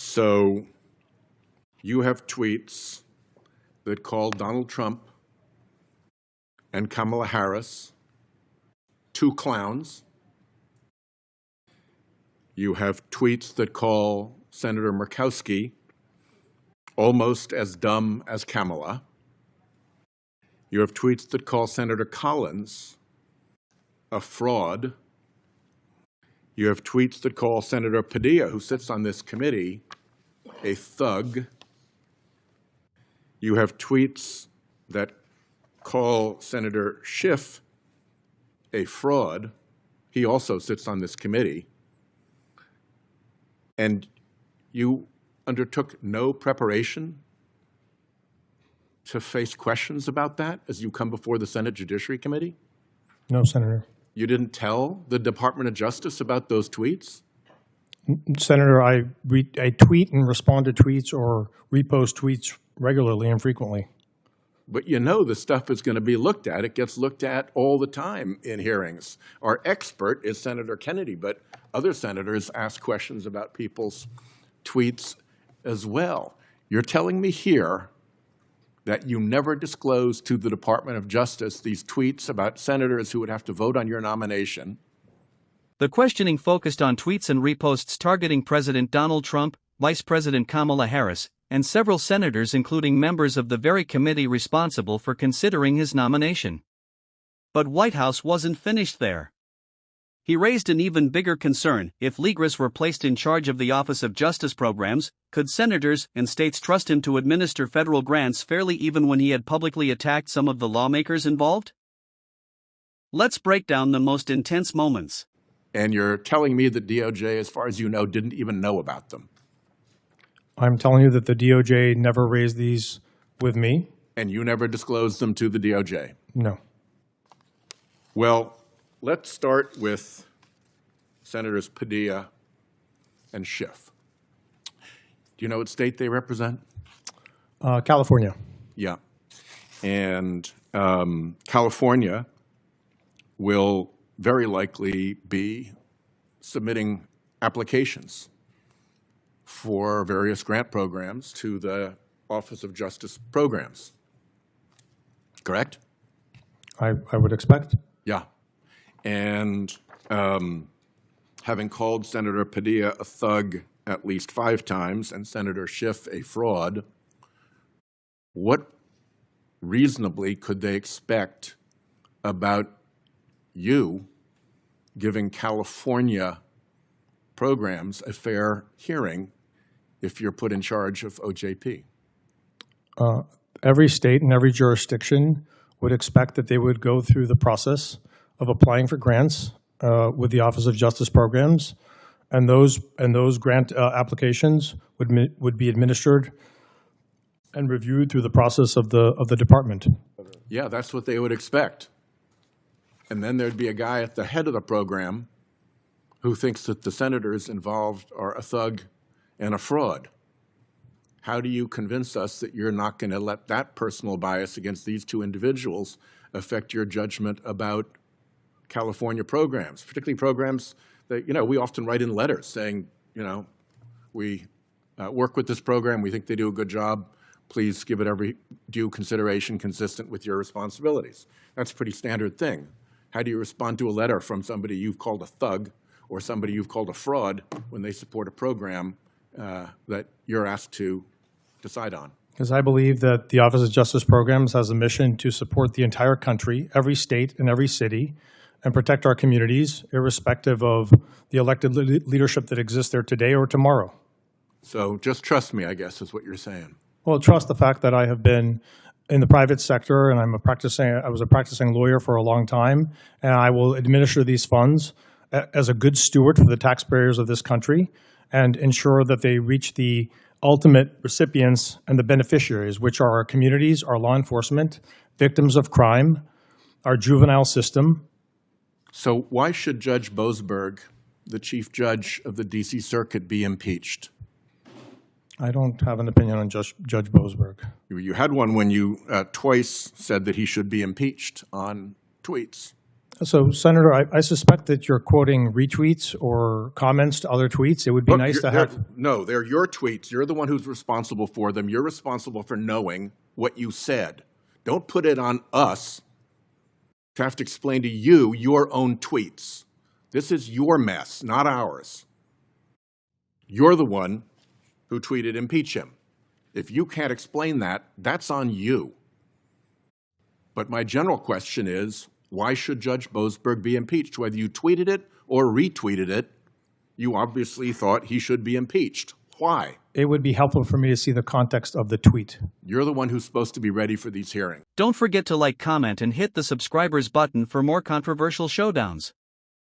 So you have tweets that call Donald Trump and Kamala Harris two clowns. You have tweets that call Senator Murkowski almost as dumb as Kamala. You have tweets that call Senator Collins a fraud. You have tweets that call Senator Padilla, who sits on this committee, a thug. You have tweets that call Senator Schiff a fraud. He also sits on this committee. And you undertook no preparation to face questions about that as you come before the Senate Judiciary Committee? No, Senator. You didn't tell the Department of Justice about those tweets? Senator, I tweet and respond to tweets or repost tweets regularly and frequently. But you know the stuff is going to be looked at. It gets looked at all the time in hearings. Our expert is Senator Kennedy, but other senators ask questions about people's tweets as well. You're telling me here that you never disclosed to the Department of Justice these tweets about senators who would have to vote on your nomination. The questioning focused on tweets and reposts targeting President Donald Trump, Vice President Kamala Harris, and several senators, including members of the very committee responsible for considering his nomination. But Whitehouse wasn't finished there. He raised an even bigger concern. If Legris were placed in charge of the Office of Justice Programs, could senators and states trust him to administer federal grants fairly even when he had publicly attacked some of the lawmakers involved? Let's break down the most intense moments. And you're telling me that DOJ, as far as you know, didn't even know about them. I'm telling you that the DOJ never raised these with me. And you never disclosed them to the DOJ? No. Well, let's start with Senators Padilla and Schiff. Do you know what state they represent? California. Yeah. And California will very likely be submitting applications for various grant programs to the Office of Justice Programs. Correct? I would expect. Yeah. And having called Senator Padilla a thug at least 5 times and Senator Schiff a fraud, what reasonably could they expect about you giving California programs a fair hearing if you're put in charge of OJP? Every state and every jurisdiction would expect that they would go through the process of applying for grants with the Office of Justice Programs, and those grant applications would be administered and reviewed through the process of the department. Yeah, that's what they would expect. And then there'd be a guy at the head of the program who thinks that the senators involved are a thug and a fraud. How do you convince us that you're not going to let that personal bias against these two individuals affect your judgment about California programs, particularly programs that, we often write in letters saying, we work with this program, we think they do a good job, please give it every due consideration consistent with your responsibilities. That's a pretty standard thing. How do you respond to a letter from somebody you've called a thug or somebody you've called a fraud when they support a program that you're asked to decide on? Because I believe that the Office of Justice Programs has a mission to support the entire country, every state and every city, and protect our communities, irrespective of the elected leadership that exists there today or tomorrow. So just trust me, I guess, is what you're saying. Well, trust the fact that I have been in the private sector and I was a practicing lawyer for a long time, and I will administer these funds as a good steward for the taxpayers of this country and ensure that they reach the ultimate recipients and the beneficiaries, which are our communities, our law enforcement, victims of crime, our juvenile system. So why should Judge Boasberg, the chief judge of the D.C. Circuit, be impeached? I don't have an opinion on Judge Boasberg. You had one when you twice said that he should be impeached on tweets. So, Senator, I suspect that you're quoting retweets or comments to other tweets. It would be Look, nice to have. No, they're your tweets. You're the one who's responsible for them. You're responsible for knowing what you said. Don't put it on us to have to explain to you your own tweets. This is your mess, not ours. You're the one who tweeted impeach him. If you can't explain that, that's on you. But my general question is, why should Judge Boasberg be impeached? Whether you tweeted it or retweeted it, you obviously thought he should be impeached. Why? It would be helpful for me to see the context of the tweet. You're the one who's supposed to be ready for these hearings. Don't forget to like, comment, and hit the subscribers button for more controversial showdowns.